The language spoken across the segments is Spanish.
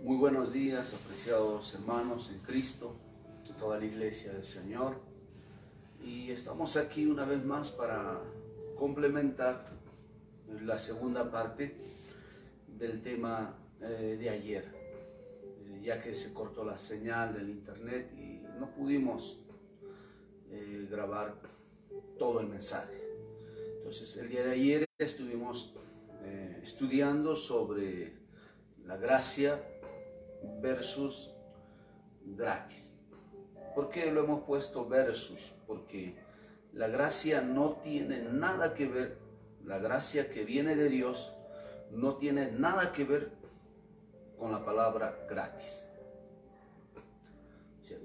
Muy buenos días, apreciados hermanos en Cristo, toda la iglesia del Señor. Y estamos aquí una vez más para complementar la segunda parte del tema de ayer, ya que se cortó la señal del internet y no pudimos grabar todo el mensaje. Entonces el día de ayer estuvimos estudiando sobre la gracia versus gratis. ¿Por qué lo hemos puesto versus? Porque la gracia no tiene nada que ver, la gracia que viene de Dios no tiene nada que ver con la palabra gratis. O sea,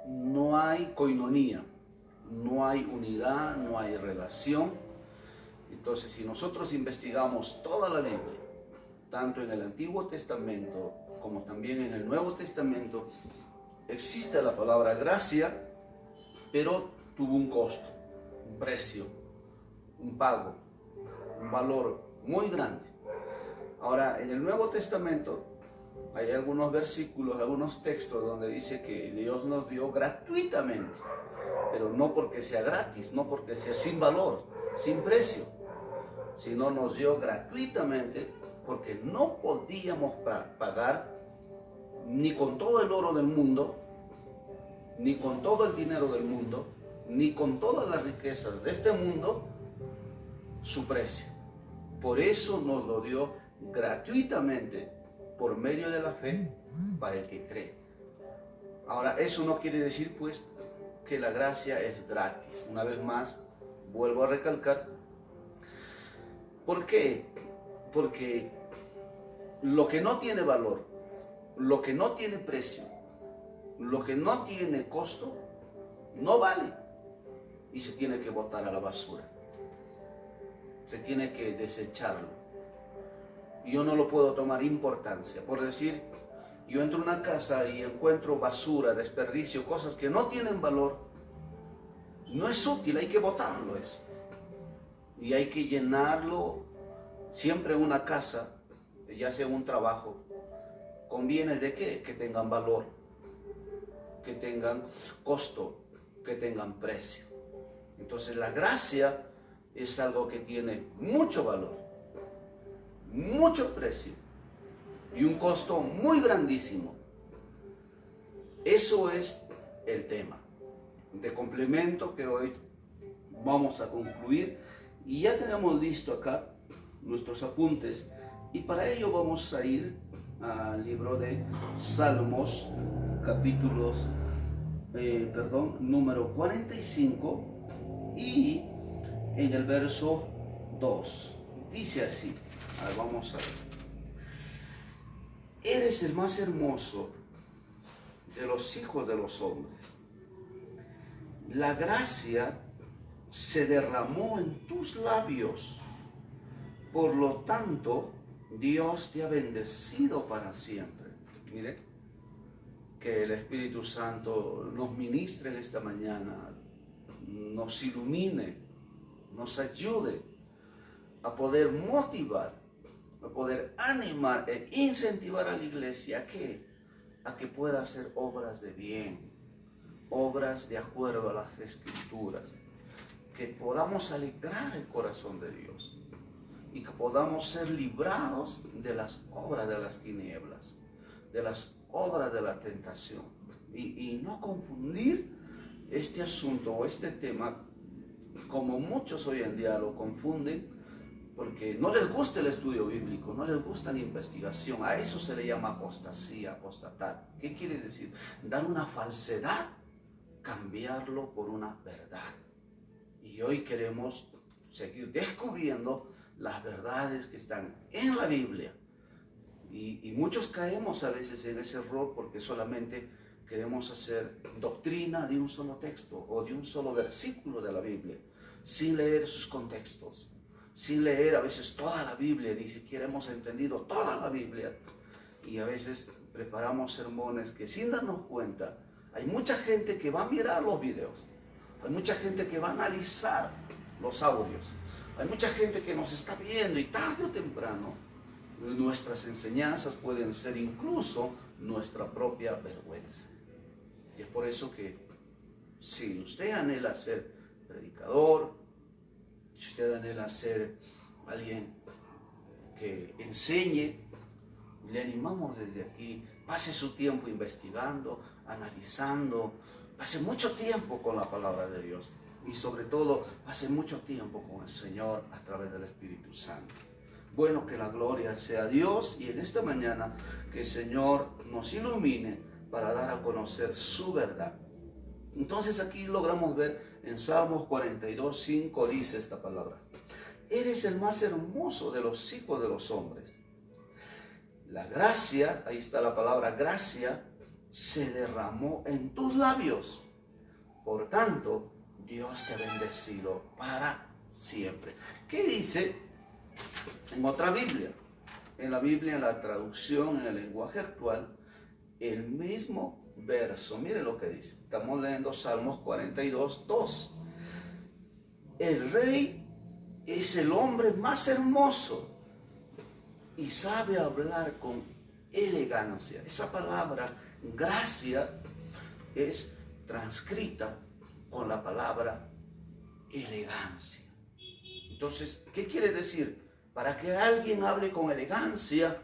no hay coinonía, no hay unidad, no hay relación. Entonces, si nosotros investigamos toda la Biblia, tanto en el Antiguo Testamento como también en el Nuevo Testamento, existe la palabra gracia, pero tuvo un costo, un precio, un pago, un valor muy grande. Ahora, en el Nuevo Testamento hay algunos versículos, algunos textos donde dice que Dios nos dio gratuitamente, pero no porque sea gratis, no porque sea sin valor, sin precio, sino nos dio gratuitamente porque no podíamos pagar ni con todo el oro del mundo, ni con todo el dinero del mundo, ni con todas las riquezas de este mundo, su precio. Por eso nos lo dio gratuitamente por medio de la fe para el que cree. Ahora, eso no quiere decir pues que la gracia es gratis. Una vez más, vuelvo a recalcar. ¿Por qué? Porque lo que no tiene valor, lo que no tiene precio, lo que no tiene costo, no vale y se tiene que botar a la basura. Se tiene que desecharlo. Yo no lo puedo tomar importancia. Por decir, yo entro a una casa y encuentro basura, desperdicio, cosas que no tienen valor. No es útil, hay que botarlo eso. Y hay que llenarlo siempre en una casa, ya sea un trabajo, con bienes de qué? Que tengan valor, que tengan costo, que tengan precio. Entonces la gracia es algo que tiene mucho valor, mucho precio y un costo muy grandísimo. Eso es el tema de complemento que hoy vamos a concluir. Y ya tenemos listo acá nuestros apuntes y para ello vamos a ir al libro de Salmos, número 45 y en el verso 2. Dice así, vamos a ver. Eres el más hermoso de los hijos de los hombres. La gracia se derramó en tus labios. Por lo tanto, Dios te ha bendecido para siempre. Mire, que el Espíritu Santo nos ministre en esta mañana, nos ilumine, nos ayude a poder motivar, a poder animar e incentivar a la iglesia a que pueda hacer obras de bien, obras de acuerdo a las Escrituras, que podamos alegrar el corazón de Dios y que podamos ser librados de las obras de las tinieblas, de las obras de la tentación y no confundir este asunto o este tema como muchos hoy en día lo confunden porque no les gusta el estudio bíblico, no les gusta la investigación. A eso se le llama apostasía, apostatar. ¿Qué quiere decir? Dar una falsedad, cambiarlo por una verdad. Y hoy queremos seguir descubriendo las verdades que están en la Biblia. Y muchos caemos a veces en ese error porque solamente queremos hacer doctrina de un solo texto o de un solo versículo de la Biblia, sin leer sus contextos, sin leer a veces toda la Biblia, ni siquiera hemos entendido toda la Biblia. Y a veces preparamos sermones que sin darnos cuenta, hay mucha gente que va a mirar los videos, hay mucha gente que va a analizar los audios, hay mucha gente que nos está viendo y tarde o temprano Nuestras enseñanzas pueden ser incluso nuestra propia vergüenza. Y es por eso que si usted anhela ser predicador, si usted anhela ser alguien que enseñe, le animamos desde aquí, pase su tiempo investigando, analizando, pase mucho tiempo con la palabra de Dios y sobre todo pase mucho tiempo con el Señor a través del Espíritu Santo. Bueno, que la gloria sea a Dios y en esta mañana que el Señor nos ilumine para dar a conocer su verdad. Entonces aquí logramos ver en Salmos 42:5 dice esta palabra: eres el más hermoso de los hijos de los hombres. La gracia, ahí está la palabra gracia, se derramó en tus labios. Por tanto, Dios te ha bendecido para siempre. ¿Qué dice en otra Biblia? En la Biblia, en la traducción, en el lenguaje actual, el mismo verso. Mire lo que dice. Estamos leyendo Salmos 42:2. El rey es el hombre más hermoso y sabe hablar con elegancia. Esa palabra gracia es transcrita con la palabra elegancia. Entonces, ¿qué quiere decir? Para que alguien hable con elegancia,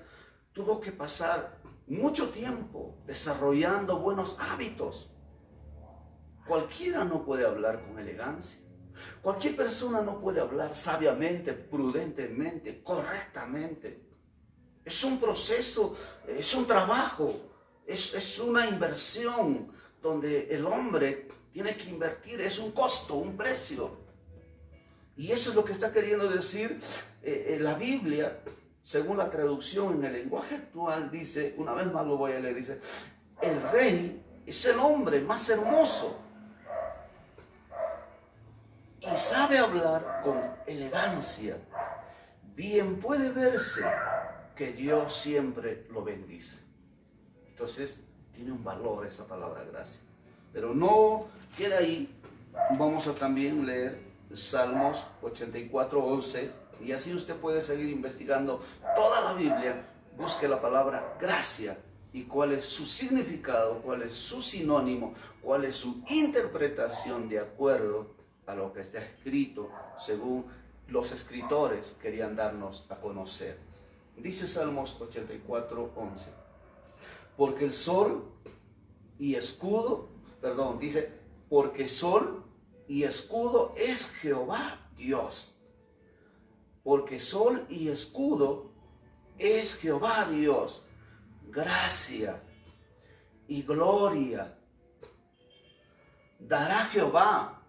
tuvo que pasar mucho tiempo desarrollando buenos hábitos. Cualquiera no puede hablar con elegancia. Cualquier persona no puede hablar sabiamente, prudentemente, correctamente. Es un proceso, es un trabajo, es una inversión donde el hombre tiene que invertir, es un costo, un precio. Y eso es lo que está queriendo decir la Biblia, según la traducción en el lenguaje actual, dice, una vez más lo voy a leer, dice, el rey es el hombre más hermoso y sabe hablar con elegancia. Bien puede verse que Dios siempre lo bendice. Entonces, tiene un valor esa palabra gracia. Pero no queda ahí. Vamos a también leer Salmos 84:11 y así usted puede seguir investigando toda la Biblia. Busque la palabra gracia y cuál es su significado, cuál es su sinónimo, cuál es su interpretación de acuerdo a lo que está escrito según los escritores querían darnos a conocer. Dice Salmos 84:11, porque el sol y escudo, porque sol y escudo es Jehová Dios. Porque sol y escudo es Jehová Dios. Gracia y gloria dará Jehová.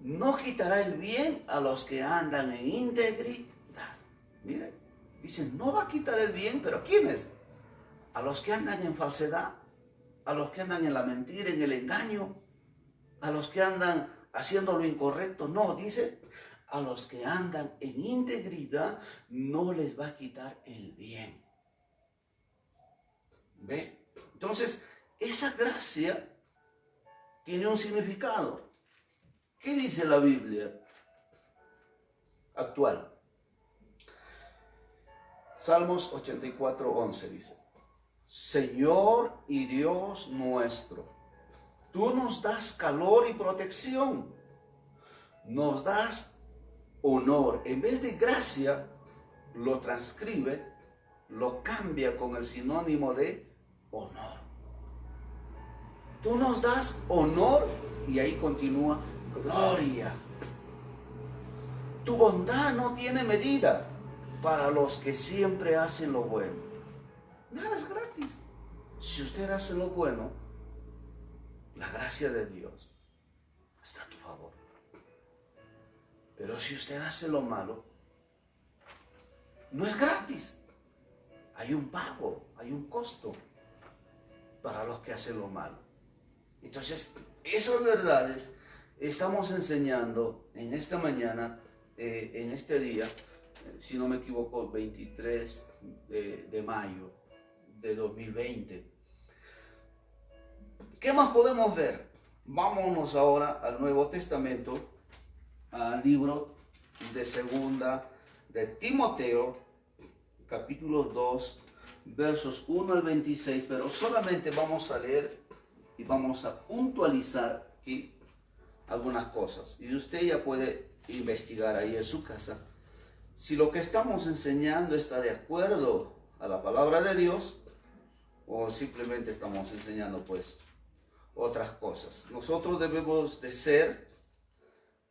No quitará el bien a los que andan en integridad. Mire, dice, no va a quitar el bien, pero ¿quiénes? A los que andan en falsedad, a los que andan en la mentira, en el engaño, a los que andan haciendo lo incorrecto. No, dice, a los que andan en integridad no les va a quitar el bien. ¿Ve? Entonces, esa gracia tiene un significado. ¿Qué dice la Biblia actual? Salmos 84:11 dice, Señor y Dios nuestro, tú nos das calor y protección, nos das honor. En vez de gracia, lo transcribe, lo cambia con el sinónimo de honor. Tú nos das honor y ahí continúa gloria. Tu bondad no tiene medida para los que siempre hacen lo bueno. Nada es gratis. Si usted hace lo bueno, la gracia de Dios está a tu favor. Pero si usted hace lo malo, no es gratis. Hay un pago, hay un costo para los que hacen lo malo. Entonces, esas verdades estamos enseñando en esta mañana, en este día, si no me equivoco, 23 de mayo de 2020. ¿Qué más podemos ver? Vámonos ahora al Nuevo Testamento, al libro de Segunda de Timoteo, capítulo 2, versos 1 al 26, pero solamente vamos a leer y vamos a puntualizar aquí algunas cosas. Y usted ya puede investigar ahí en su casa si lo que estamos enseñando está de acuerdo a la palabra de Dios o simplemente estamos enseñando pues otras cosas. Nosotros debemos de ser,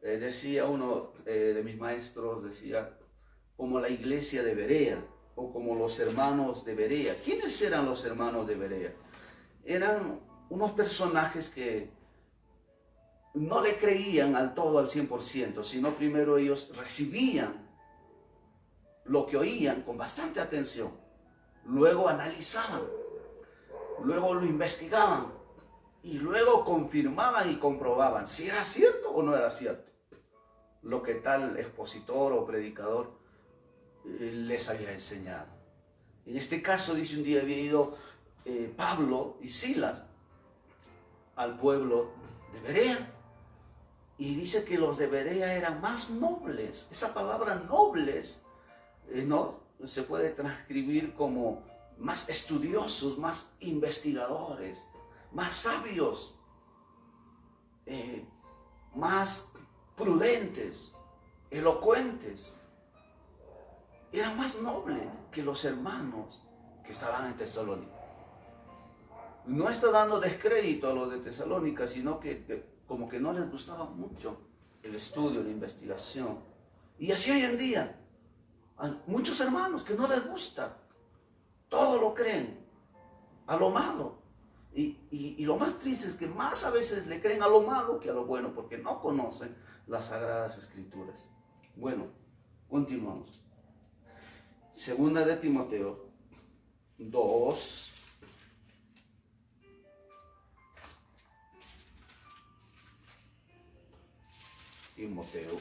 decía uno de mis maestros, decía, como la iglesia de Berea o como los hermanos de Berea. ¿Quiénes eran los hermanos de Berea? Eran unos personajes que no le creían al todo, al 100%, sino primero ellos recibían lo que oían con bastante atención, luego analizaban, luego lo investigaban y luego confirmaban y comprobaban si era cierto o no era cierto lo que tal expositor o predicador les había enseñado. En este caso, dice, un día había ido Pablo y Silas al pueblo de Berea, y dice que los de Berea eran más nobles. Esa palabra nobles no se puede transcribir como más estudiosos, más investigadores, más sabios, más prudentes, elocuentes. Eran más nobles que los hermanos que estaban en Tesalónica. No está dando descrédito a los de Tesalónica, sino que como que no les gustaba mucho el estudio, la investigación. Y así hoy en día, hay muchos hermanos que no les gusta, todo lo creen a lo malo. Y lo más triste es que más a veces le creen a lo malo que a lo bueno, porque no conocen las Sagradas Escrituras. Bueno, continuamos. Segunda de Timoteo 2. Timoteo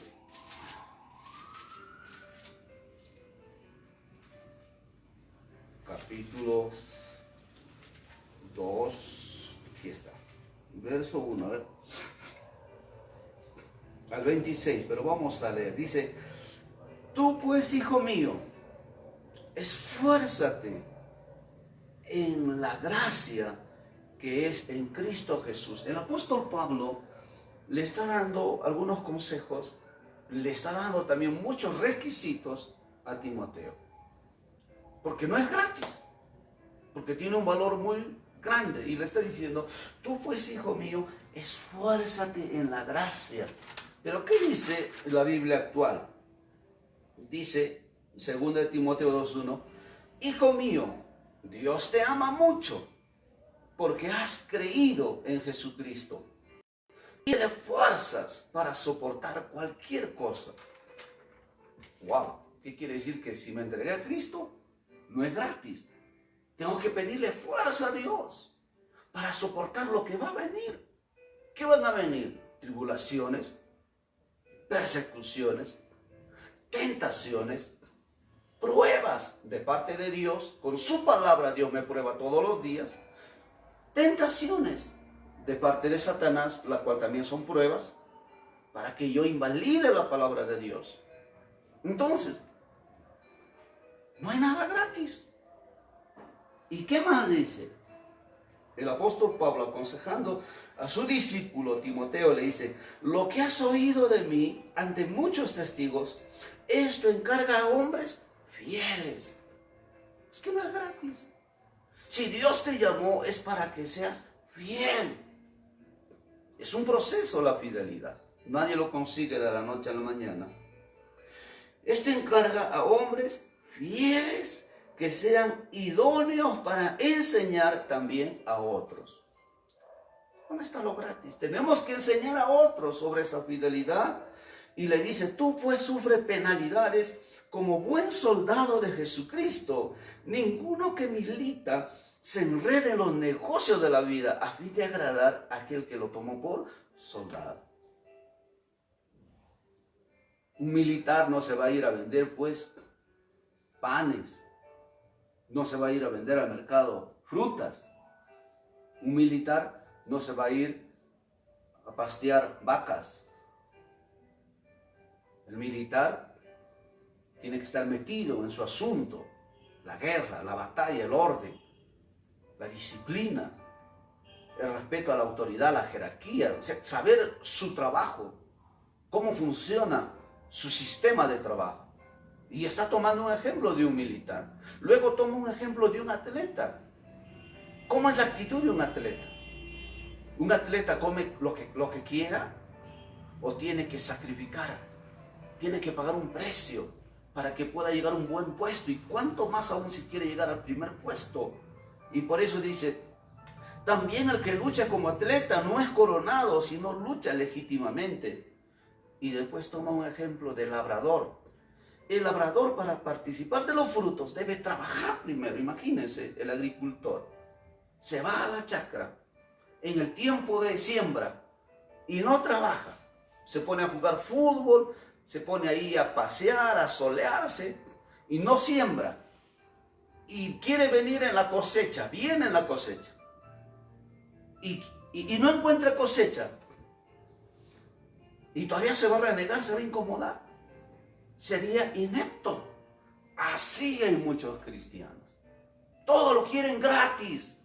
capítulo 2, aquí está, verso 1, a ver, al 26, pero vamos a leer. Dice: tú pues, hijo mío, esfuérzate en la gracia que es en Cristo Jesús. El apóstol Pablo le está dando algunos consejos, le está dando también muchos requisitos a Timoteo, porque no es gratis, porque tiene un valor muy grande, y le está diciendo: tú pues, hijo mío, esfuérzate en la gracia. Pero ¿qué dice la Biblia actual? Dice, 2 Timoteo 2:1, hijo mío, Dios te ama mucho, porque has creído en Jesucristo. Tiene fuerzas para soportar cualquier cosa. Wow, ¿qué quiere decir? Que si me entregué a Cristo, no es gratis. Tengo que pedirle fuerza a Dios para soportar lo que va a venir. ¿Qué van a venir? Tribulaciones, persecuciones, tentaciones, pruebas de parte de Dios. Con su palabra Dios me prueba todos los días. Tentaciones de parte de Satanás, la cual también son pruebas para que yo invalide la palabra de Dios. Entonces, no hay nada gratis. ¿Y qué más dice? El apóstol Pablo, aconsejando a su discípulo Timoteo, le dice: lo que has oído de mí ante muchos testigos, esto encarga a hombres fieles. Es que no es gratis. Si Dios te llamó, es para que seas fiel. Es un proceso la fidelidad. Nadie lo consigue de la noche a la mañana. Esto encarga a hombres fieles que sean idóneos para enseñar también a otros. ¿Dónde está lo gratis? Tenemos que enseñar a otros sobre esa fidelidad. Y le dice: tú pues sufre penalidades como buen soldado de Jesucristo. Ninguno que milita se enrede en los negocios de la vida a fin de agradar a aquel que lo tomó por soldado. Un militar no se va a ir a vender pues panes, no se va a ir a vender al mercado frutas. Un militar no se va a ir a pastear vacas. El militar tiene que estar metido en su asunto. la guerra, la batalla, el orden, la disciplina, el respeto a la autoridad, la jerarquía, o sea, saber su trabajo, cómo funciona su sistema de trabajo. Y está tomando un ejemplo de un militar. Luego toma un ejemplo de un atleta. ¿Cómo es la actitud de un atleta? ¿Un atleta come lo que quiera o tiene que sacrificar? Tiene que pagar un precio para que pueda llegar a un buen puesto. Y cuánto más aún si quiere llegar al primer puesto. Y por eso dice, también el que lucha como atleta no es coronado, sino lucha legítimamente. Y después toma un ejemplo del labrador. El labrador, para participar de los frutos, debe trabajar primero. Imagínense, el agricultor se va a la chacra en el tiempo de siembra y no trabaja. Se pone a jugar fútbol, se pone ahí a pasear, a solearse y no siembra. Y quiere venir en la cosecha, viene en la cosecha. Y no encuentra cosecha. Y todavía se va a renegar, se va a incomodar. Sería inepto. Así hay muchos cristianos. Todo lo quieren gratis.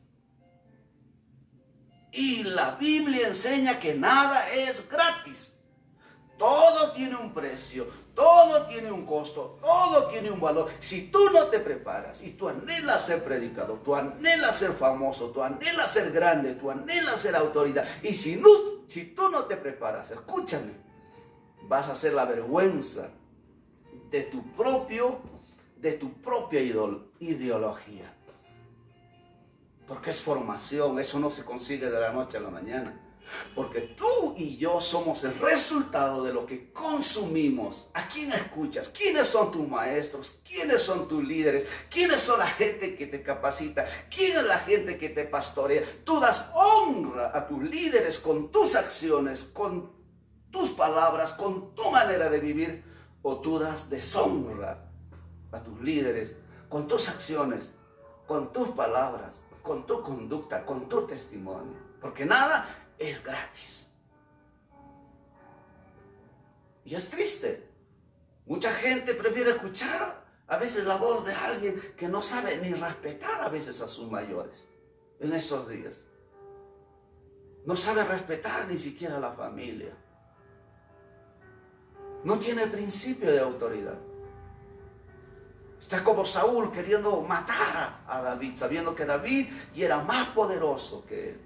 Y la Biblia enseña que nada es gratis. Todo tiene un precio, todo tiene un costo, todo tiene un valor. Si tú no te preparas y tú anhelas ser predicador, tú anhelas ser famoso, tú anhelas ser grande, tú anhelas ser autoridad, y si tú no te preparas, escúchame, vas a ser la vergüenza de tu propia ideología. Porque es formación, eso no se consigue de la noche a la mañana. Porque tú y yo somos el resultado de lo que consumimos. ¿A quién escuchas? ¿Quiénes son tus maestros? ¿Quiénes son tus líderes? ¿Quiénes son la gente que te capacita? ¿Quién es la gente que te pastorea? Tú das honra a tus líderes con tus acciones, con tus palabras, con tu manera de vivir. O tú das deshonra a tus líderes con tus acciones, con tus palabras, con tu conducta, con tu testimonio. Porque nada es gratis. Y es triste. Mucha gente prefiere escuchar a veces la voz de alguien que no sabe ni respetar a veces a sus mayores en esos días. No sabe respetar ni siquiera a la familia. No tiene principio de autoridad. Está como Saúl queriendo matar a David, sabiendo que David era más poderoso que él,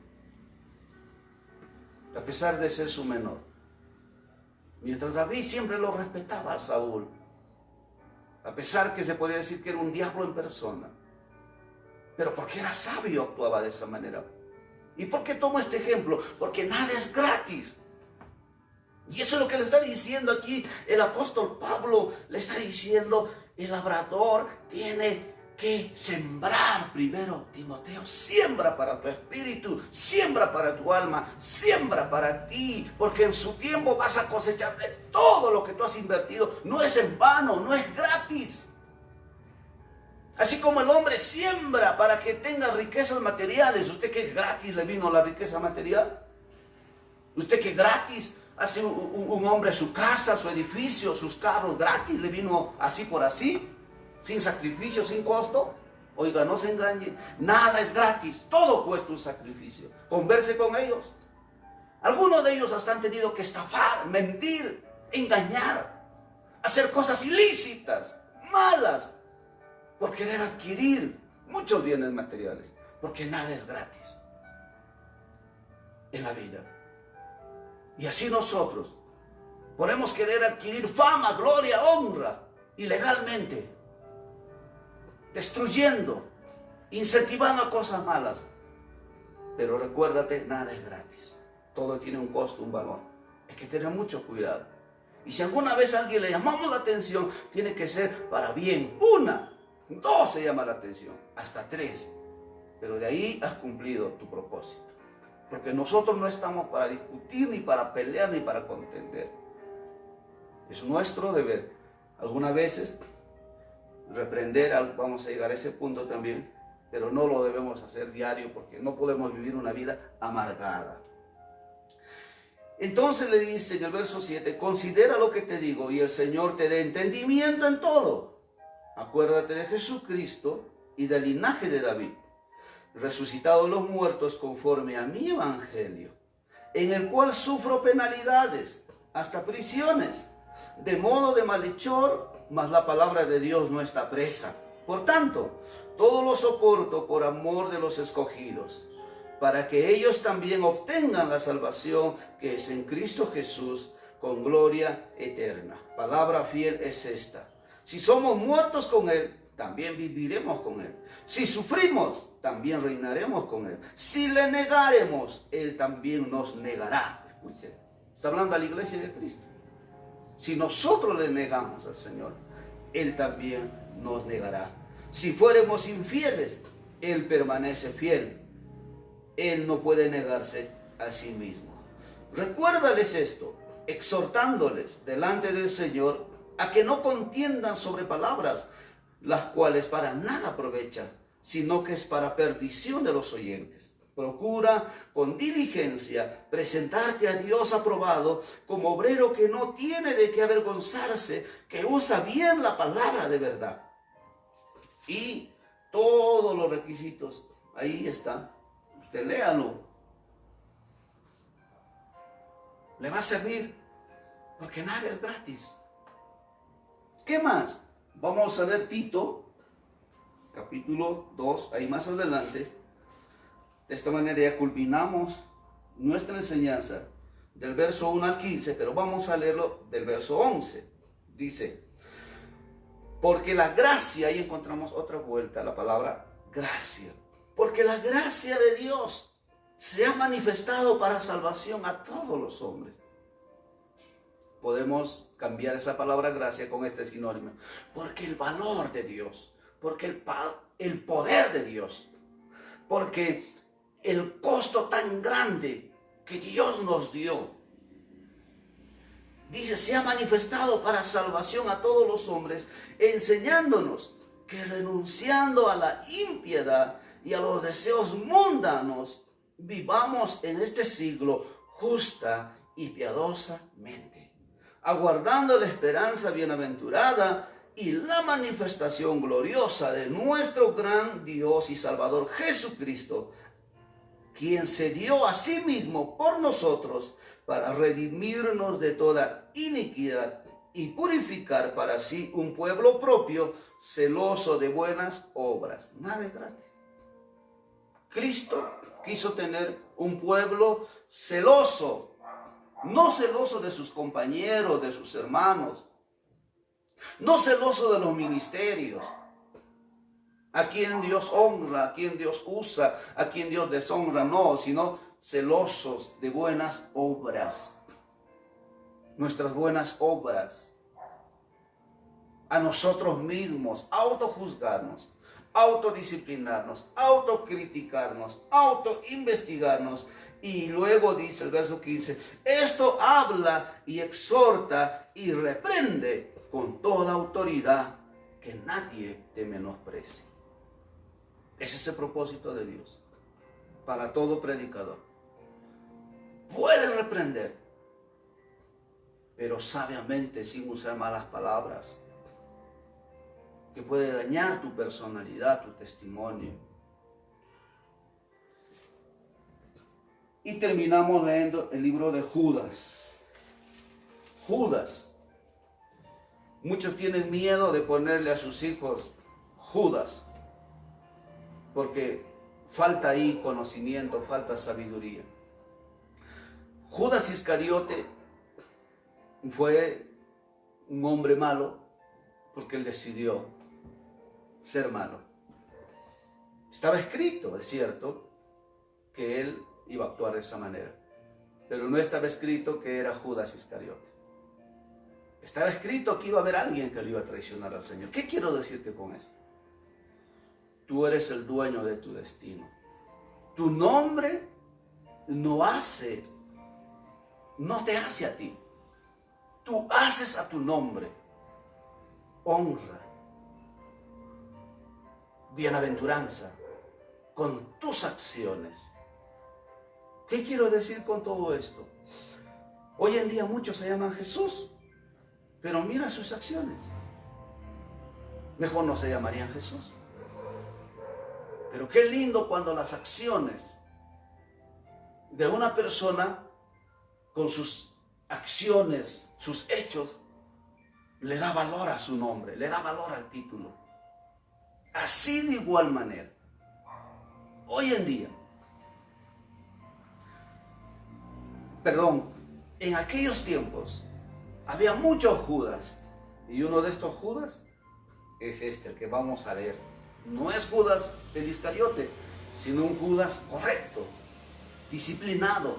a pesar de ser su menor. Mientras David siempre lo respetaba a Saúl, a pesar que se podría decir que era un diablo en persona. Pero porque era sabio actuaba de esa manera. ¿Y por qué tomo este ejemplo? Porque nada es gratis. Y eso es lo que le está diciendo aquí el apóstol Pablo. Le está diciendo, el labrador tiene que sembrar primero. Timoteo, siembra para tu espíritu, siembra para tu alma, siembra para ti, porque en su tiempo vas a cosechar de todo lo que tú has invertido. No es en vano, no es gratis. Así como el hombre siembra para que tenga riquezas materiales. ¿Usted que gratis le vino la riqueza material? ¿Usted que gratis hace un hombre su casa, su edificio, sus carros gratis? ¿Le vino así por así? ¿Sin sacrificio, sin costo? Oiga, no se engañe. Nada es gratis. Todo cuesta un sacrificio. Converse con ellos. Algunos de ellos hasta han tenido que estafar, mentir, engañar, hacer cosas ilícitas, malas, por querer adquirir muchos bienes materiales. Porque nada es gratis en la vida. Y así nosotros podemos querer adquirir fama, gloria, honra, ilegalmente, destruyendo, incentivando a cosas malas. Pero recuérdate, nada es gratis. Todo tiene un costo, un valor. Hay que tener mucho cuidado. Y si alguna vez a alguien le llamamos la atención, tiene que ser para bien. 1, 2 se llama la atención, hasta 3. Pero de ahí has cumplido tu propósito. Porque nosotros no estamos para discutir, ni para pelear, ni para contender. Es nuestro deber. Algunas veces reprender, vamos a llegar a ese punto también, pero no lo debemos hacer diario porque no podemos vivir una vida amargada. Entonces le dice en el verso 7, considera lo que te digo y el Señor te dé entendimiento en todo. Acuérdate de Jesucristo y del linaje de David, resucitado de los muertos conforme a mi evangelio, en el cual sufro penalidades, hasta prisiones, de modo de malhechor, mas la palabra de Dios no está presa. Por tanto, todo lo soporto por amor de los escogidos, para que ellos también obtengan la salvación que es en Cristo Jesús, con gloria eterna. Palabra fiel es esta. Si somos muertos con Él, también viviremos con Él. Si sufrimos, también reinaremos con Él. Si le negaremos, Él también nos negará. Escuchen, está hablando a la iglesia de Cristo. Si nosotros le negamos al Señor, Él también nos negará. Si fuéramos infieles, Él permanece fiel. Él no puede negarse a sí mismo. Recuérdales esto, exhortándoles delante del Señor a que no contiendan sobre palabras, las cuales para nada aprovechan, sino que es para perdición de los oyentes. Procura con diligencia presentarte a Dios aprobado como obrero que no tiene de qué avergonzarse, que usa bien la palabra de verdad. Y todos los requisitos, ahí están. Usted léalo. Le va a servir, porque nada es gratis. ¿Qué más? Vamos a ver Tito, capítulo 2, ahí más adelante. De esta manera ya culminamos nuestra enseñanza del verso 1 al 15, pero vamos a leerlo del verso 11. Dice, porque la gracia, ahí encontramos otra vuelta a la palabra gracia. Porque la gracia de Dios se ha manifestado para salvación a todos los hombres. Podemos cambiar esa palabra gracia con este sinónimo. Porque el valor de Dios, porque el poder de Dios, porque el costo tan grande que Dios nos dio, dice, se ha manifestado para salvación a todos los hombres, enseñándonos que renunciando a la impiedad y a los deseos mundanos, vivamos en este siglo justa y piadosamente, aguardando la esperanza bienaventurada y la manifestación gloriosa de nuestro gran Dios y Salvador Jesucristo, quien se dio a sí mismo por nosotros para redimirnos de toda iniquidad y purificar para sí un pueblo propio, celoso de buenas obras. Nada es gratis. Cristo quiso tener un pueblo celoso, no celoso de sus compañeros, de sus hermanos, no celoso de los ministerios, a quien Dios honra, a quien Dios usa, a quien Dios deshonra, no, sino celosos de buenas obras, nuestras buenas obras, a nosotros mismos, autojuzgarnos, autodisciplinarnos, autocriticarnos, autoinvestigarnos. Y luego dice el verso 15, esto habla y exhorta y reprende con toda autoridad, que nadie te menosprecie. Ese es el propósito de Dios para todo predicador. Puede reprender, pero sabiamente, sin usar malas palabras, que puede dañar tu personalidad, tu testimonio. Y terminamos leyendo el libro de Judas. Judas. Muchos tienen miedo de ponerle a sus hijos Judas, porque falta ahí conocimiento, falta sabiduría. Judas Iscariote fue un hombre malo porque él decidió ser malo. Estaba escrito, es cierto, que él iba a actuar de esa manera, pero no estaba escrito que era Judas Iscariote. Estaba escrito que iba a haber alguien que le iba a traicionar al Señor. ¿Qué quiero decirte con esto? Tú eres el dueño de tu destino. Tu nombre no te hace a ti. Tú haces a tu nombre honra, bienaventuranza con tus acciones. ¿Qué quiero decir con todo esto? Hoy en día muchos se llaman Jesús, pero mira sus acciones. mejor no se llamarían Jesús. Pero qué lindo cuando las acciones de una persona con sus acciones, sus hechos, le da valor a su nombre, le da valor al título. Así de igual manera, hoy en día, en aquellos tiempos había muchos Judas, y uno de estos Judas es este, el que vamos a leer. No es Judas el Iscariote, sino un Judas correcto, disciplinado,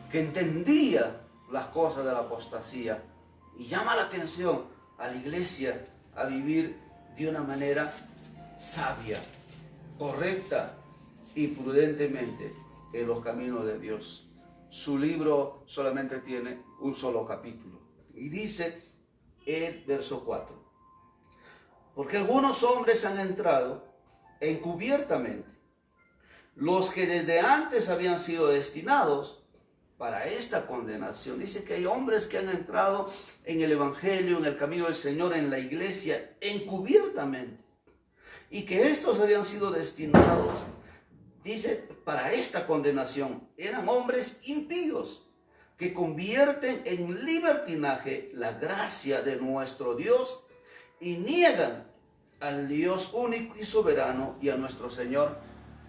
que entendía las cosas de la apostasía y llama la atención a la iglesia a vivir de una manera sabia, correcta y prudentemente en los caminos de Dios. Su libro solamente tiene un solo capítulo y dice el verso 4: porque algunos hombres han entrado encubiertamente, los que desde antes habían sido destinados para esta condenación. Dice que hay hombres que han entrado en el evangelio, en el camino del Señor, en la iglesia, encubiertamente, y que estos habían sido destinados, dice, para esta condenación. Eran hombres impíos que convierten en libertinaje la gracia de nuestro Dios y niegan al Dios único y soberano y a nuestro Señor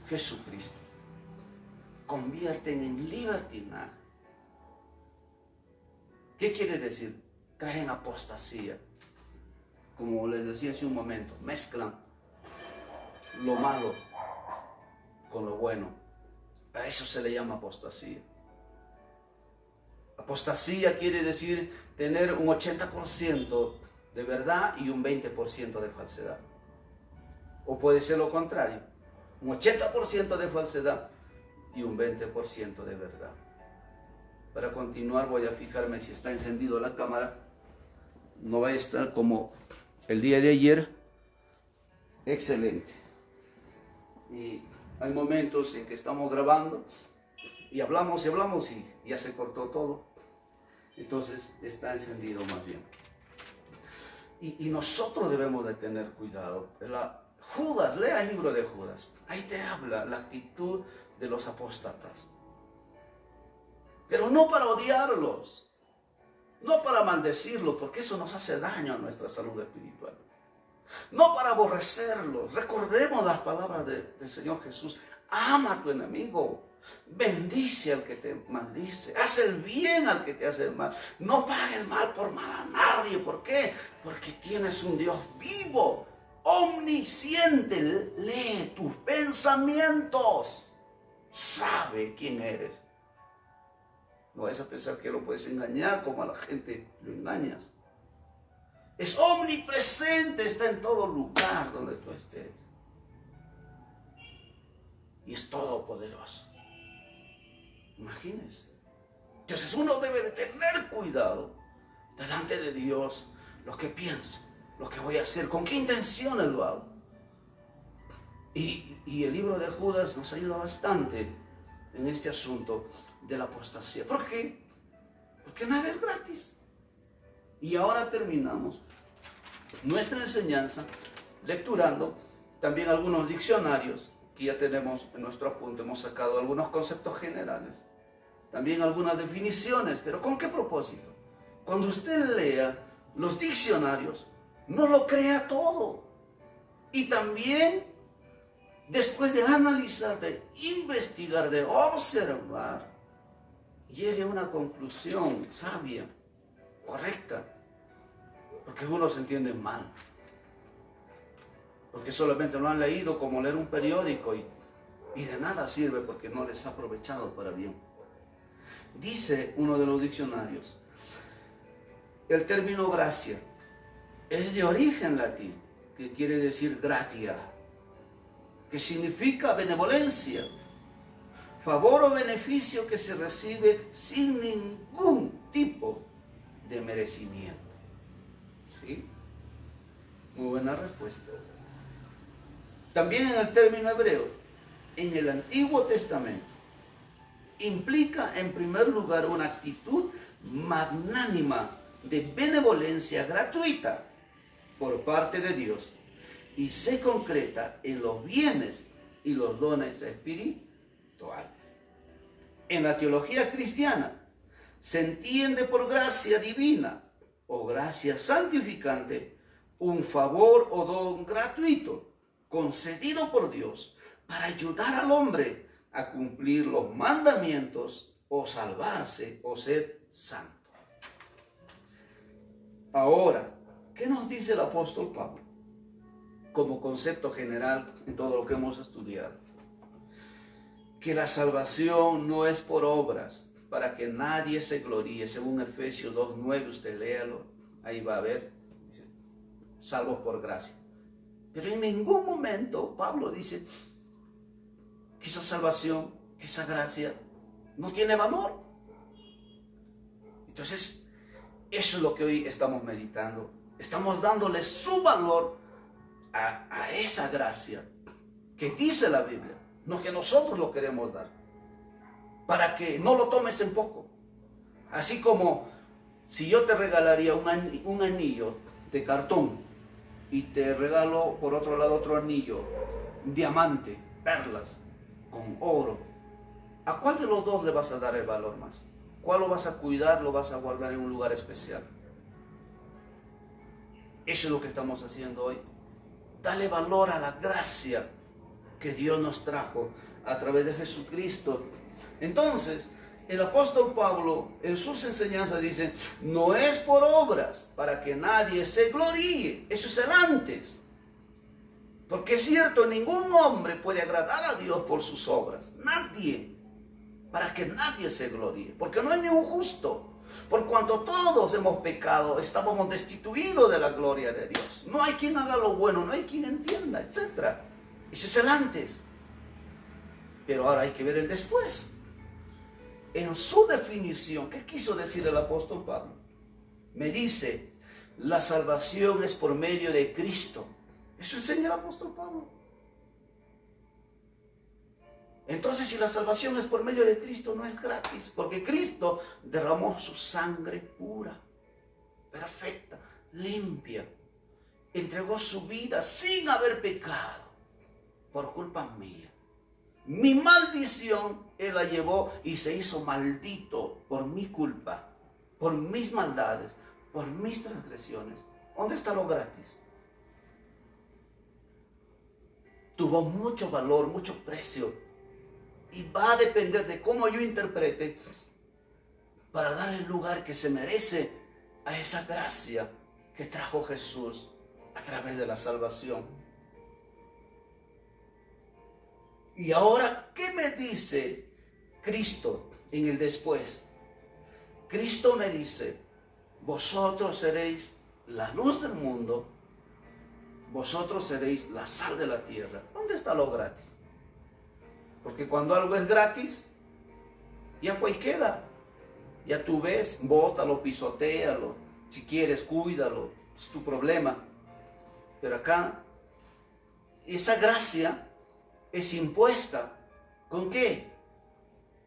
Jesucristo. Convierten en libertinaje. ¿Qué quiere decir? Traen apostasía. Como les decía hace un momento, mezclan lo malo con lo bueno. A eso se le llama apostasía. Apostasía quiere decir tener un 80% de verdad y un 20% de falsedad. O puede ser lo contrario, un 80% de falsedad y un 20% de verdad. Para continuar voy a fijarme si está encendido la cámara. No va a estar como el día de ayer. Excelente. Y hay momentos en que estamos grabando y hablamos y ya se cortó todo. Entonces está encendido más bien. Y nosotros debemos de tener cuidado. Judas, lea el libro de Judas. Ahí te habla la actitud de los apóstatas. Pero no para odiarlos, no para maldecirlos, porque eso nos hace daño a nuestra salud espiritual. No para aborrecerlos. Recordemos las palabras del Señor Jesús. Ama a tu enemigo. Bendice al que te maldice. Haz el bien al que te hace el mal. No pagues mal por mal a nadie. ¿Por qué? Porque tienes un Dios vivo, omnisciente. Lee tus pensamientos. Sabe quién eres. No vayas a pensar que lo puedes engañar como a la gente lo engañas. Es omnipresente, está en todo lugar donde tú estés. Y es todopoderoso. Imagínense. Entonces uno debe de tener cuidado delante de Dios, lo que pienso, lo que voy a hacer, con qué intenciones lo hago. Y el libro de Judas nos ayuda bastante en este asunto de la apostasía. ¿Por qué? Porque nada es gratis. Y ahora terminamos nuestra enseñanza lecturando también algunos diccionarios que ya tenemos en nuestro apunte. Hemos sacado algunos conceptos generales, también algunas definiciones. ¿Pero con qué propósito? Cuando usted lea los diccionarios, no lo crea todo. Y también, después de analizar, de investigar, de observar, llegue a una conclusión sabia, correcta. Porque algunos entienden mal. Porque solamente lo han leído como leer un periódico y de nada sirve porque no les ha aprovechado para bien. Dice uno de los diccionarios, el término gracia es de origen latín, que quiere decir gratia, que significa benevolencia, favor o beneficio que se recibe sin ningún tipo de merecimiento. ¿Sí? Muy buena respuesta. También en el término hebreo, en el Antiguo Testamento, implica en primer lugar una actitud magnánima de benevolencia gratuita por parte de Dios y se concreta en los bienes y los dones espirituales. En la teología cristiana se entiende por gracia divina o gracia santificante un favor o don gratuito concedido por Dios para ayudar al hombre a cumplir los mandamientos o salvarse o ser santo. Ahora, ¿qué nos dice el apóstol Pablo como concepto general en todo lo que hemos estudiado? Que la salvación no es por obras, para que nadie se gloríe. Según Efesios 2:9, usted léalo, ahí va a ver, dice, salvos por gracia. Pero en ningún momento Pablo dice que esa salvación, que esa gracia no tiene valor. Entonces, eso es lo que hoy estamos meditando. Estamos dándole su valor a esa gracia que dice la Biblia, no que nosotros lo queremos dar, para que no lo tomes en poco. Así como si yo te regalaría un anillo de cartón y te regalo por otro lado otro anillo, diamante, perlas, con oro, ¿a cuál de los dos le vas a dar el valor más? ¿Cuál lo vas a cuidar, lo vas a guardar en un lugar especial? Eso es lo que estamos haciendo hoy. Dale valor a la gracia que Dios nos trajo a través de Jesucristo. Entonces, el apóstol Pablo en sus enseñanzas dice, no es por obras para que nadie se gloríe. Eso es el antes. Porque es cierto, ningún hombre puede agradar a Dios por sus obras. Nadie. Para que nadie se gloríe. Porque no hay ni un justo. Por cuanto todos hemos pecado, estábamos destituidos de la gloria de Dios. No hay quien haga lo bueno, no hay quien entienda, etc. Ese es el antes. Pero ahora hay que ver el después. En su definición, ¿qué quiso decir el apóstol Pablo? Me dice, la salvación es por medio de Cristo. Eso enseña el apóstol Pablo. Entonces, si la salvación es por medio de Cristo, no es gratis, porque Cristo derramó su sangre pura, perfecta, limpia. Entregó su vida sin haber pecado, por culpa mía. Mi maldición Él la llevó y se hizo maldito por mi culpa, por mis maldades, por mis transgresiones. ¿Dónde está lo gratis? Tuvo mucho valor, mucho precio. Y va a depender de cómo yo interprete para darle el lugar que se merece a esa gracia que trajo Jesús a través de la salvación. Y ahora, ¿qué me dice Cristo en el después? Cristo me dice, vosotros seréis la luz del mundo, vosotros seréis la sal de la tierra. ¿Dónde está lo gratis? Porque cuando algo es gratis, ya pues queda. Ya tú ves, bótalo, pisotéalo. Si quieres, cuídalo. Es tu problema. Pero acá, esa gracia es impuesta. ¿Con qué?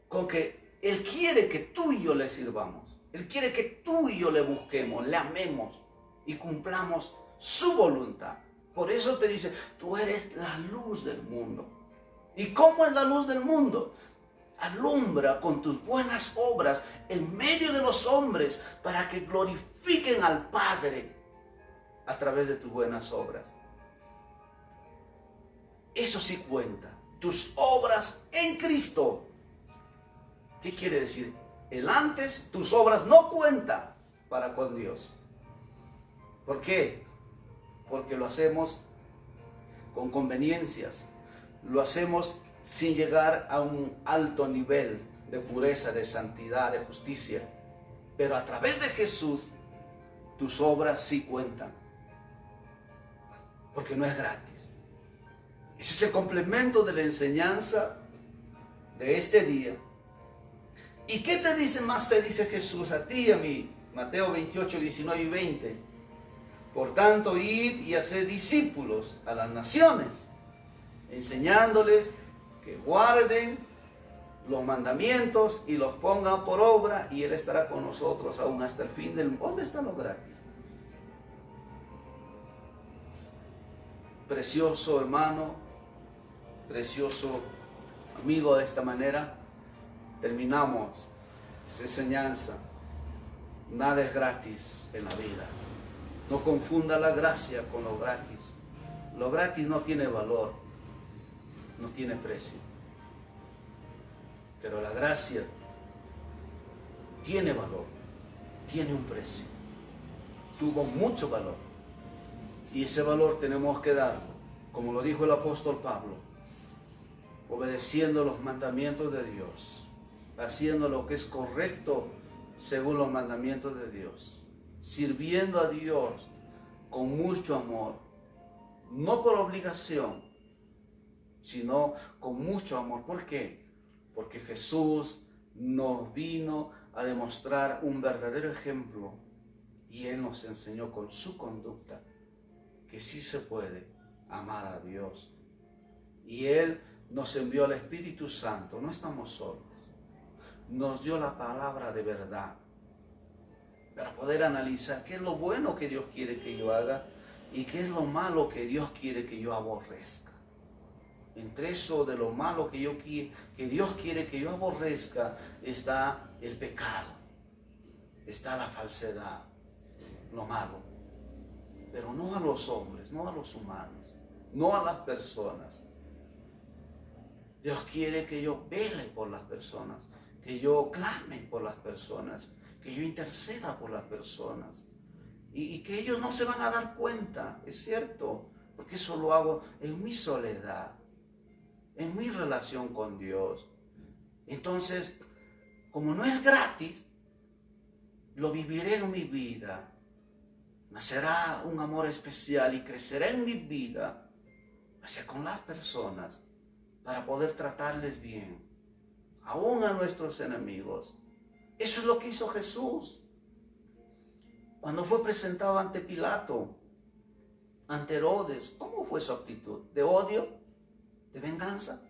Con que Él quiere que tú y yo le sirvamos. Él quiere que tú y yo le busquemos, le amemos y cumplamos su voluntad. Por eso te dice, tú eres la luz del mundo. ¿Y cómo es la luz del mundo? Alumbra con tus buenas obras en medio de los hombres para que glorifiquen al Padre a través de tus buenas obras. Eso sí cuenta. Tus obras en Cristo. ¿Qué quiere decir? El antes, tus obras no cuentan para con Dios. ¿Por qué? Porque lo hacemos con conveniencias. Lo hacemos sin llegar a un alto nivel de pureza, de santidad, de justicia. Pero a través de Jesús, tus obras sí cuentan. Porque no es gratis. Ese es el complemento de la enseñanza de este día. ¿Y qué te dice más? Te dice Jesús a ti y a mí. Mateo 28, 19 y 20. Por tanto, id y haced discípulos a las naciones, enseñándoles que guarden los mandamientos y los pongan por obra, y Él estará con nosotros aún hasta el fin del mundo. ¿Dónde está lo gratis? precioso hermano, precioso amigo, de esta manera terminamos esta enseñanza. Nada es gratis en la vida. No confunda la gracia con lo gratis. Lo gratis no tiene valor, no tiene precio. Pero la gracia tiene valor, tiene un precio. Tuvo mucho valor. Y ese valor tenemos que darlo, como lo dijo el apóstol Pablo, obedeciendo los mandamientos de Dios, haciendo lo que es correcto según los mandamientos de Dios, sirviendo a Dios con mucho amor, no por obligación, sino con mucho amor. ¿Por qué? Porque Jesús nos vino a demostrar un verdadero ejemplo y Él nos enseñó con su conducta que sí se puede amar a Dios. Y Él nos envió al Espíritu Santo, no estamos solos. Nos dio la palabra de verdad para poder analizar qué es lo bueno que Dios quiere que yo haga y qué es lo malo que Dios quiere que yo aborrezca. Entre eso de lo malo que Dios quiere que yo aborrezca está el pecado, está la falsedad, lo malo. Pero no a los hombres, no a los humanos, no a las personas. Dios quiere que yo vele por las personas, que yo clame por las personas, que yo interceda por las personas. Y que ellos no se van a dar cuenta, es cierto, porque eso lo hago en mi soledad, en mi relación con Dios. Entonces, como no es gratis, lo viviré en mi vida. Nacerá un amor especial y crecerá en mi vida hacia con las personas para poder tratarles bien, aún a nuestros enemigos. Eso es lo que hizo Jesús cuando fue presentado ante Pilato, ante Herodes. ¿Cómo fue su actitud? ¿De odio? ¿De venganza?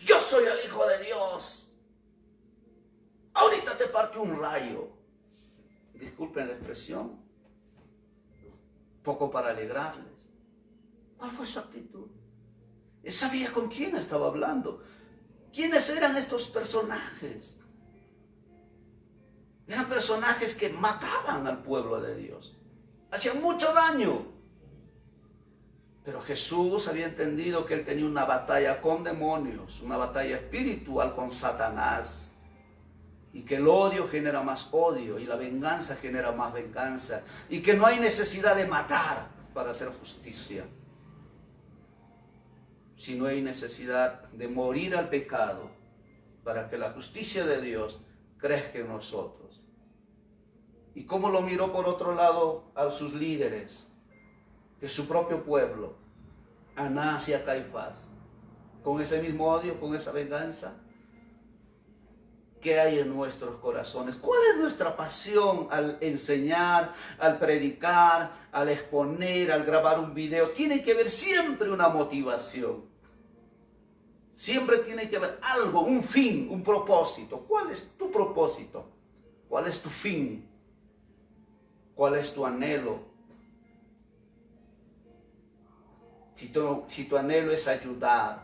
Yo soy el Hijo de Dios. Ahorita te parto un rayo. Disculpen la expresión. Poco para alegrarles. ¿Cuál fue su actitud? Él sabía con quién estaba hablando. ¿Quiénes eran estos personajes? Eran personajes que mataban al pueblo de Dios. Hacían mucho daño. Pero Jesús había entendido que él tenía una batalla con demonios, una batalla espiritual con Satanás. Y que el odio genera más odio y la venganza genera más venganza. Y que no hay necesidad de matar para hacer justicia. Sino hay necesidad de morir al pecado para que la justicia de Dios crezca en nosotros. ¿Y cómo lo miró por otro lado a sus líderes de su propio pueblo? Anás y a Caifás. Con ese mismo odio, con esa venganza. ¿Qué hay en nuestros corazones? ¿Cuál es nuestra pasión al enseñar, al predicar, al exponer, al grabar un video? Tiene que haber siempre una motivación. Siempre tiene que haber algo, un fin, un propósito. ¿Cuál es tu propósito? ¿Cuál es tu fin? ¿Cuál es tu anhelo? Si tu anhelo es ayudar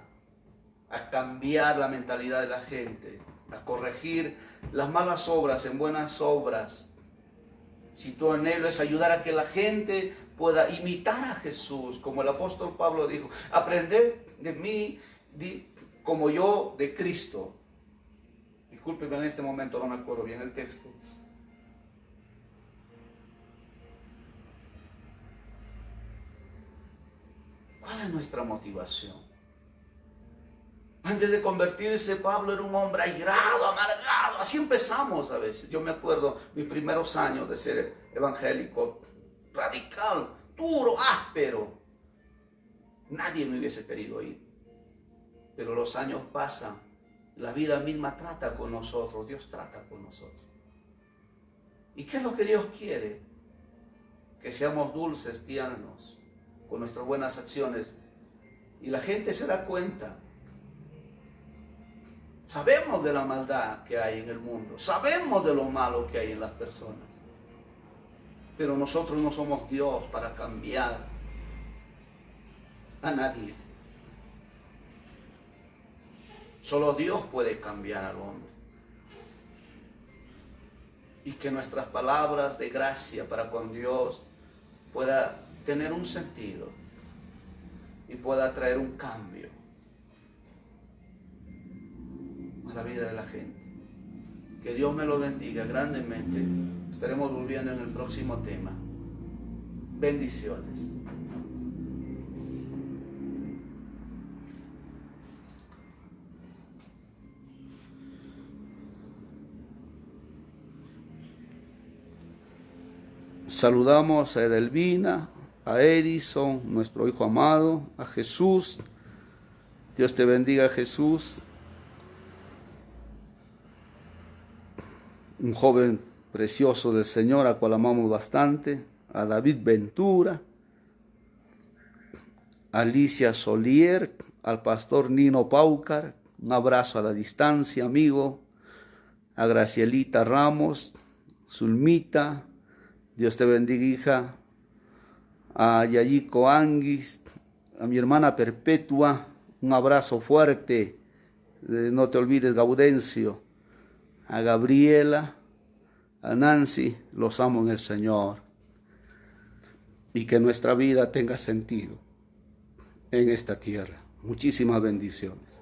a cambiar la mentalidad de la gente, a corregir las malas obras en buenas obras, si tu anhelo es ayudar a que la gente pueda imitar a Jesús, como el apóstol Pablo dijo, aprender de mí como yo de Cristo. Discúlpeme, en este momento no me acuerdo bien el texto. ¿Cuál es nuestra motivación? Antes de convertirse, Pablo era un hombre airado, amargado. Así empezamos a veces. Yo me acuerdo mis primeros años de ser evangélico, radical, duro, áspero. Nadie me hubiese querido ir. Pero los años pasan, la vida misma trata con nosotros, Dios trata con nosotros. ¿Y qué es lo que Dios quiere? Que seamos dulces, tiernos, con nuestras buenas acciones. Y la gente se da cuenta. Sabemos de la maldad que hay en el mundo, sabemos de lo malo que hay en las personas, pero nosotros no somos Dios para cambiar a nadie. Solo Dios puede cambiar al hombre. Y que nuestras palabras de gracia para con Dios pueda tener un sentido y pueda traer un cambio a la vida de la gente. Que Dios me lo bendiga grandemente. Estaremos volviendo en el próximo tema. Bendiciones. Saludamos a Edelvina, a Edison, nuestro hijo amado, a Jesús. Dios te bendiga, Jesús. Un joven precioso del Señor, a cual amamos bastante. A David Ventura, a Alicia Solier, al pastor Nino Paucar. Un abrazo a la distancia, amigo. A Gracielita Ramos, Zulmita. Dios te bendiga, hija. A Yayiko Anguis, a mi hermana Perpetua, un abrazo fuerte. No te olvides, Gaudencio. A Gabriela, a Nancy, los amo en el Señor. Y que nuestra vida tenga sentido en esta tierra. Muchísimas bendiciones.